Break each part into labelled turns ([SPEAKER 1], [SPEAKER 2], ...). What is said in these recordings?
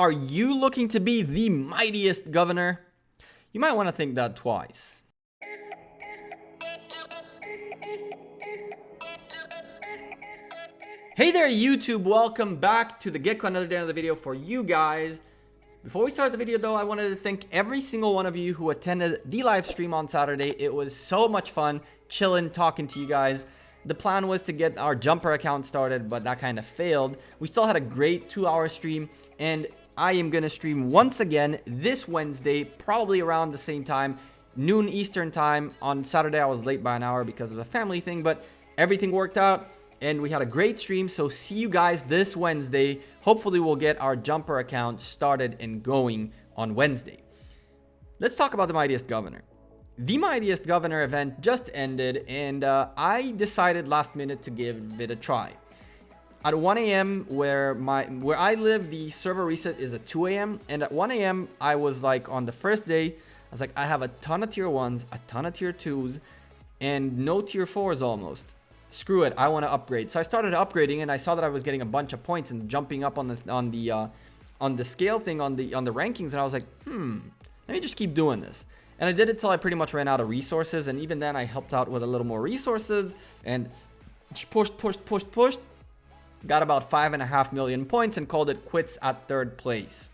[SPEAKER 1] Are you looking to be the mightiest governor? You might want to think that twice. Hey there YouTube, welcome back to the Gekko, another day, another video for you guys. Before we start the video though, I wanted to thank every single one of you who attended the live stream on Saturday. It was so much fun, chilling, talking to you guys. The plan was to get our jumper account started, but that kind of failed. We still had a great 2-hour stream, and I am going to stream once again this Wednesday, probably around the same time, noon Eastern time. On Saturday, I was late by an hour because of a family thing, but everything worked out. And we had a great stream, so see you guys this Wednesday. Hopefully we'll get our jumper account started and going on Wednesday. Let's talk about the Mightiest Governor. The Mightiest Governor event just ended, and I decided last minute to give it a try. At 1 a.m. where I live, the server reset is at 2 a.m. And at 1 a.m. I was like, on the first day, I was like, I have a ton of tier 1s, a ton of tier 2s, and no tier 4s almost. Screw it, I want to upgrade. So I started upgrading, and I saw that I was getting a bunch of points and jumping up on the scale thing on the rankings, and I was like, let me just keep doing this. And I did it till I pretty much ran out of resources, and even then I helped out with a little more resources and pushed. Got about 5.5 million points and called it quits at 3rd place.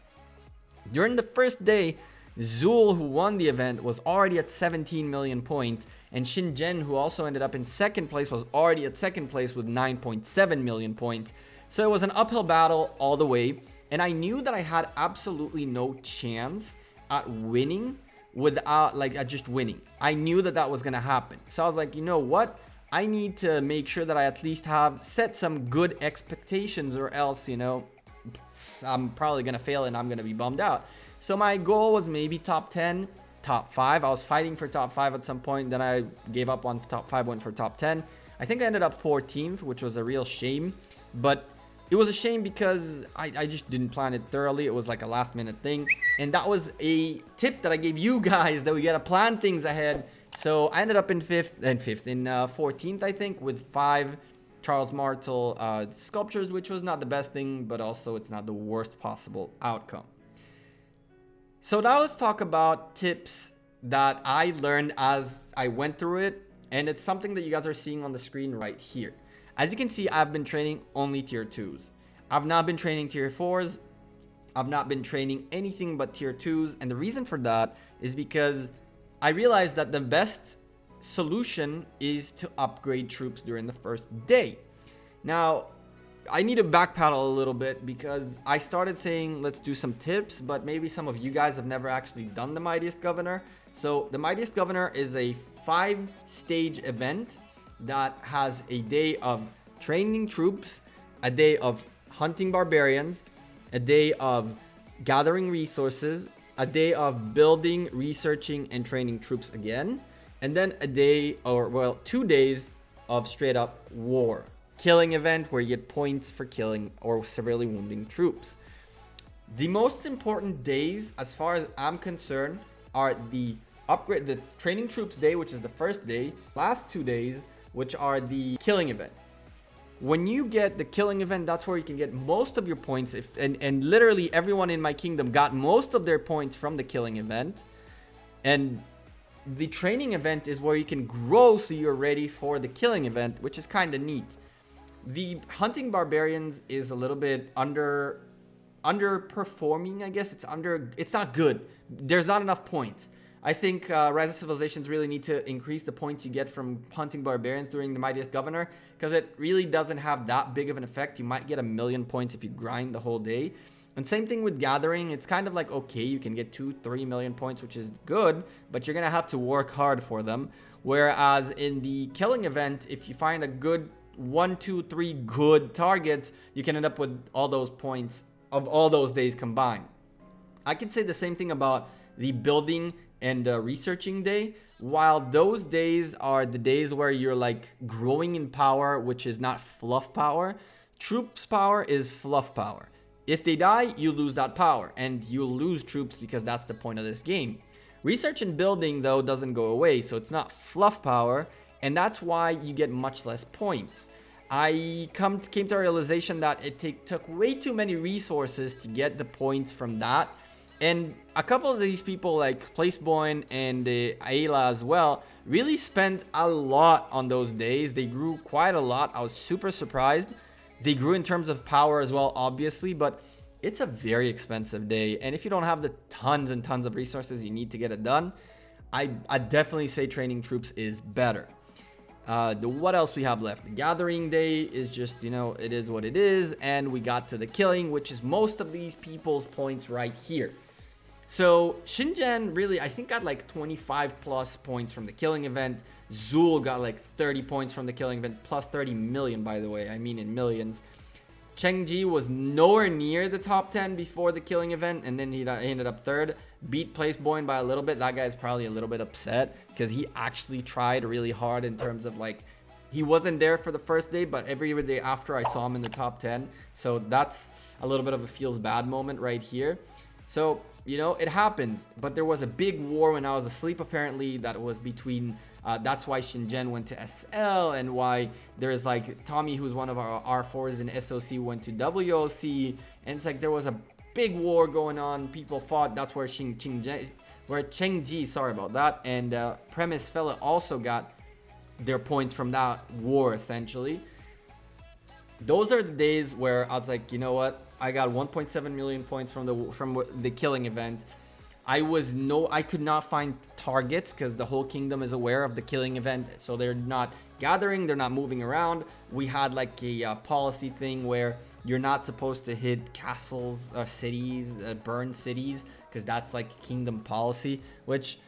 [SPEAKER 1] During the first day, Zul, who won the event, was already at 17 million points, and Shinjen, who also ended up in 2nd place, was already at 2nd place with 9.7 million points. So it was an uphill battle all the way, and I knew that I had absolutely no chance at winning without, at just winning. I knew that that was going to happen. So I was like, you know what? I need to make sure that I at least have set some good expectations, or else, I'm probably going to fail and I'm going to be bummed out. So my goal was maybe top 10, top 5. I was fighting for top 5 at some point. Then I gave up on top 5, went for top 10. I think I ended up 14th, which was a real shame. But it was a shame because I just didn't plan it thoroughly. It was like a last minute thing. And that was a tip that I gave you guys, that we got to plan things ahead. So I ended up in 14th, I think, with 5 Charles Martel sculptures, which was not the best thing, but also it's not the worst possible outcome. So now let's talk about tips that I learned as I went through it, and it's something that you guys are seeing on the screen right here. As you can see, I've been training only tier 2s. I've not been training tier 4s. I've not been training anything but tier 2s, and the reason for that is because I realized that the best solution is to upgrade troops during the first day. Now, I need to backpedal a little bit because I started saying let's do some tips, but maybe some of you guys have never actually done the Mightiest Governor. So the Mightiest Governor is a 5-stage event that has a day of training troops, a day of hunting barbarians, a day of gathering resources, a day of building, researching, and training troops again, and then a day, or well, 2 days of straight up war. Killing event where you get points for killing or severely wounding troops. The most important days, as far as I'm concerned, are the training troops day, which is the first day, last 2 days, which are the killing event. When you get the killing event, that's where you can get most of your points. And literally everyone in my kingdom got most of their points from the killing event. And the training event is where you can grow so you're ready for the killing event, which is kind of neat. The hunting barbarians is a little bit underperforming, I guess. It's not good. There's not enough points. I think Rise of Civilizations really need to increase the points you get from hunting barbarians during the Mightiest Governor, because it really doesn't have that big of an effect. You might get 1,000,000 points if you grind the whole day. And same thing with gathering. It's kind of like, okay, you can get 2-3 million points, which is good, but you're gonna have to work hard for them. Whereas in the killing event, if you find a good 1, 2, 3 good targets, you can end up with all those points of all those days combined. I can say the same thing about the building and researching day. While those days are the days where you're like growing in power, which is not fluff power, troops power is fluff power. If they die, you lose that power, and you'll lose troops because that's the point of this game. Research and building, though, doesn't go away, so it's not fluff power, and that's why you get much less points. I came to a realization that it took way too many resources to get the points from that. And a couple of these people like Placeboy and Ayla as well really spent a lot on those days. They grew quite a lot. I was super surprised. They grew in terms of power as well, obviously, but it's a very expensive day. And if you don't have the tons and tons of resources you need to get it done, I definitely say training troops is better. What else we have left? The gathering day is just, you know, it is what it is. And we got to the killing, which is most of these people's points right here. So Shingen really, I think, got like 25 plus points from the killing event. Zool got like 30 points from the killing event, plus 30 million, by the way. I mean in millions. Chengji was nowhere near the top 10 before the killing event, and then he ended up third. Beat Placeboy by a little bit. That guy's probably a little bit upset because he actually tried really hard in terms of like, he wasn't there for the first day, but every day after I saw him in the top 10. So that's a little bit of a feels bad moment right here. So, you know, it happens. But there was a big war when I was asleep, apparently, that was between... that's why Shingen went to SL, and why there's like Tommy, who's one of our R4s in SOC, went to WOC. And it's like there was a big war going on. People fought. That's where Chengji, sorry about that, and Premise Fella also got their points from that war, essentially. Those are the days where I was like, you know what? I got 1.7 million points from the killing event. I could not find targets because the whole kingdom is aware of the killing event, so they're not gathering, they're not moving around. We had like a policy thing where you're not supposed to hit castles or cities, burn cities, because that's like kingdom policy, which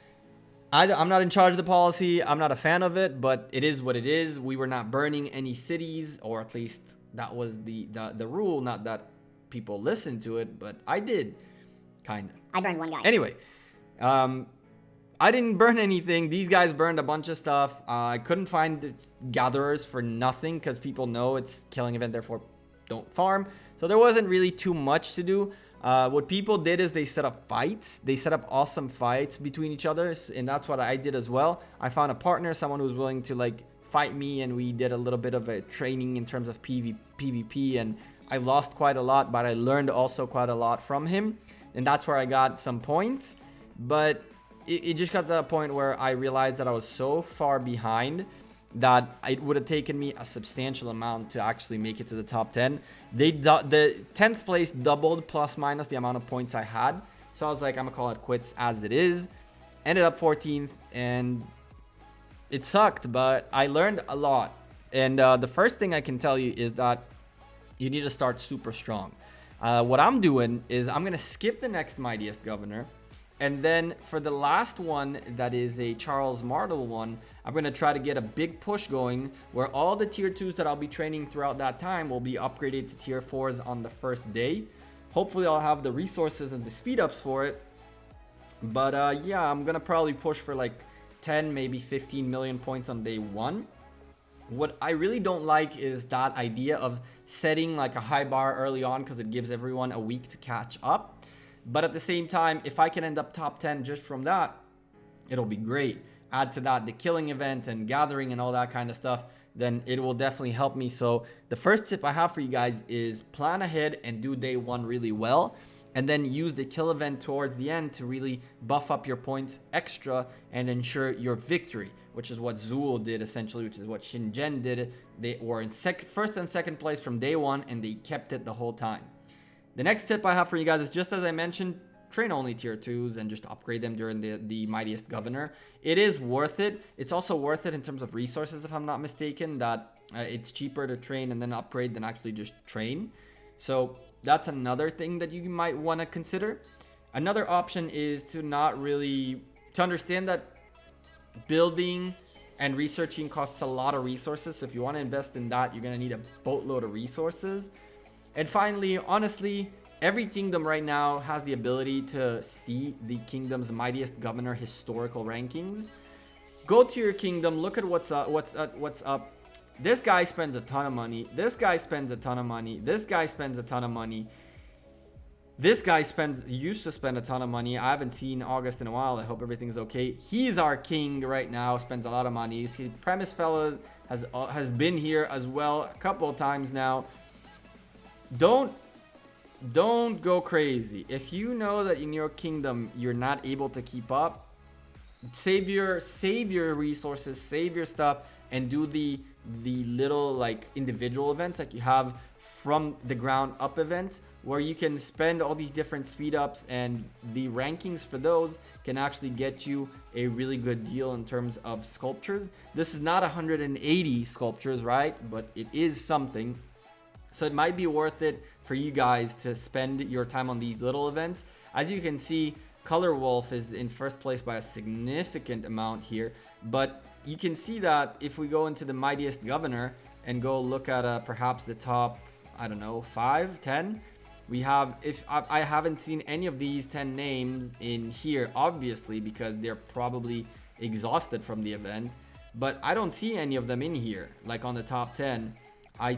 [SPEAKER 1] I'm not in charge of the policy. I'm not a fan of it, but it is what it is. We were not burning any cities, or at least that was the rule. Not that people listened to it, but I did, kind of.
[SPEAKER 2] I burned one guy.
[SPEAKER 1] Anyway, I didn't burn anything. These guys burned a bunch of stuff. I couldn't find gatherers for nothing because people know it's killing event, therefore don't farm. So there wasn't really too much to do. What people did is they set up fights. They set up awesome fights between each other, and that's what I did as well. I found a partner, someone who was willing to like fight me, and we did a little bit of a training in terms of PvP, and I lost quite a lot, but I learned also quite a lot from him. And that's where I got some points. But it just got to the point where I realized that I was so far behind that it would have taken me a substantial amount to actually make it to the top 10. The 10th place doubled plus minus the amount of points I had. So I was like, I'm going to call it quits as it is. Ended up 14th, and it sucked, but I learned a lot. And the first thing I can tell you is that you need to start super strong. What I'm doing is I'm going to skip the next Mightiest Governor. And then for the last one, that is a Charles Martel one, I'm going to try to get a big push going where all the tier 2s that I'll be training throughout that time will be upgraded to tier 4s on the first day. Hopefully I'll have the resources and the speed ups for it. But yeah, I'm going to probably push for like 10, maybe 15 million points on day 1. What I really don't like is that idea of setting like a high bar early on because it gives everyone a week to catch up. But at the same time, if I can end up top 10 just from that, it'll be great. Add to that the killing event and gathering and all that kind of stuff, then it will definitely help me. So the first tip I have for you guys is plan ahead and do day 1 really well. And then use the kill event towards the end to really buff up your points extra and ensure your victory, which is what Zool did essentially, which is what Shingen did. They were in first and second place from day 1, and they kept it the whole time. The next tip I have for you guys is, just as I mentioned, train only tier 2s and just upgrade them during the Mightiest Governor. It is worth it. It's also worth it in terms of resources, if I'm not mistaken, that it's cheaper to train and then upgrade than actually just train. So that's another thing that you might want to consider. Another option is to understand that building and researching costs a lot of resources. So if you want to invest in that, you're going to need a boatload of resources. And finally, honestly, every kingdom right now has the ability to see the kingdom's Mightiest Governor historical rankings. Go to your kingdom, look at what's up. This guy spends a ton of money. This guy spends a ton of money. This guy spends a ton of money. This guy used to spend a ton of money. I haven't seen August in a while. I hope everything's okay. He's our king right now. Spends a lot of money. You see, Premise Fella has been here as well a couple of times now. Don't go crazy. If you know that in your kingdom you're not able to keep up, save your resources, save your stuff, and do the little like individual events like you have from the ground up events, where you can spend all these different speed ups, and the rankings for those can actually get you a really good deal in terms of sculptures. This is not 180 sculptures, right? But it is something. So it might be worth it for you guys to spend your time on these little events. As you can see, Color Wolf is in first place by a significant amount here, but you can see that if we go into the Mightiest Governor and go look at perhaps the top, I don't know, 5, 10, we have, if I haven't seen any of these 10 names in here, obviously, because they're probably exhausted from the event, but I don't see any of them in here, like on the top 10. I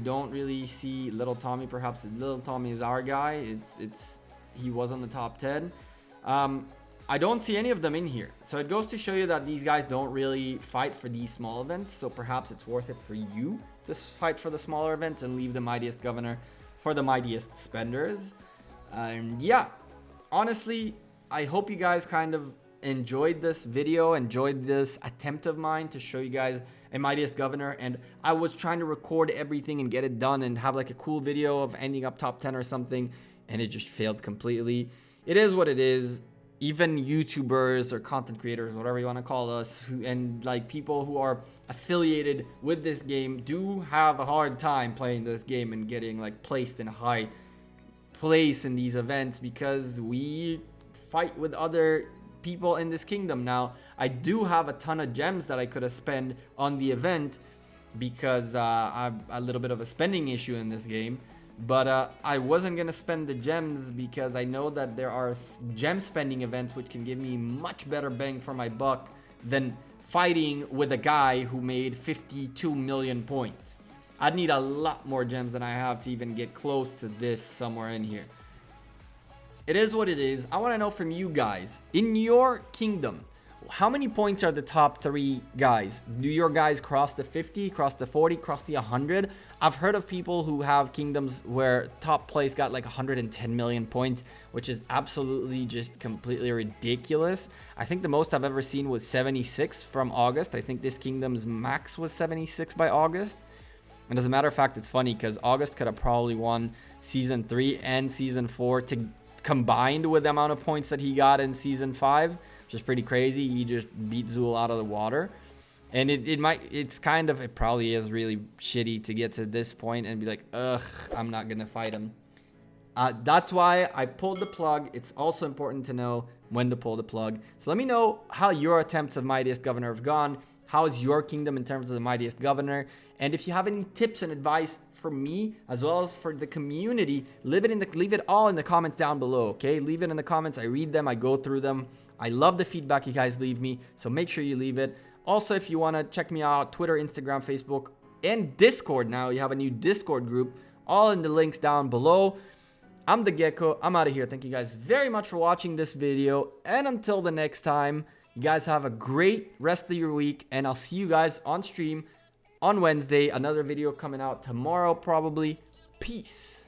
[SPEAKER 1] don't really see Little Tommy. Perhaps Little Tommy is our guy. He was on the top 10. I don't see any of them in here. So it goes to show you that these guys don't really fight for these small events. So perhaps it's worth it for you to fight for the smaller events and leave the Mightiest Governor for the mightiest spenders. And yeah, honestly, I hope you guys kind of enjoyed this video, enjoyed this attempt of mine to show you guys a Mightiest Governor. And I was trying to record everything and get it done and have like a cool video of ending up top 10 or something, and it just failed completely. It is what it is. Even YouTubers or content creators, whatever you want to call us, and like people who are affiliated with this game do have a hard time playing this game and getting like placed in a high place in these events, because we fight with other people in this kingdom. Now, I do have a ton of gems that I could have spent on the event, because I have a little bit of a spending issue in this game. But I wasn't going to spend the gems because I know that there are gem spending events which can give me much better bang for my buck than fighting with a guy who made 52 million points. I'd need a lot more gems than I have to even get close to this somewhere in here. It is what it is. I want to know from you guys, in your kingdom, how many points are the top 3 guys? Do your guys cross the 50, cross the 40, cross the 100? I've heard of people who have kingdoms where top place got like 110 million points, which is absolutely just completely ridiculous. I think the most I've ever seen was 76 from August. I think this kingdom's max was 76 by August. And as a matter of fact, it's funny because August could have probably won Season 3 and Season 4 combined with the amount of points that he got in Season 5, which is pretty crazy. He just beat Zool out of the water. And it probably is really shitty to get to this point and be like, ugh, I'm not going to fight him. That's why I pulled the plug. It's also important to know when to pull the plug. So let me know how your attempts of Mightiest Governor have gone. How is your kingdom in terms of the Mightiest Governor? And if you have any tips and advice for me as well as for the community, leave it all in the comments down below, okay? Leave it in the comments. I read them. I go through them. I love the feedback you guys leave me, so make sure you leave it. Also, if you want to check me out, Twitter, Instagram, Facebook, and Discord now. You have a new Discord group, all in the links down below. I'm the Gekko. I'm out of here. Thank you guys very much for watching this video. And until the next time, you guys have a great rest of your week. And I'll see you guys on stream on Wednesday. Another video coming out tomorrow, probably. Peace.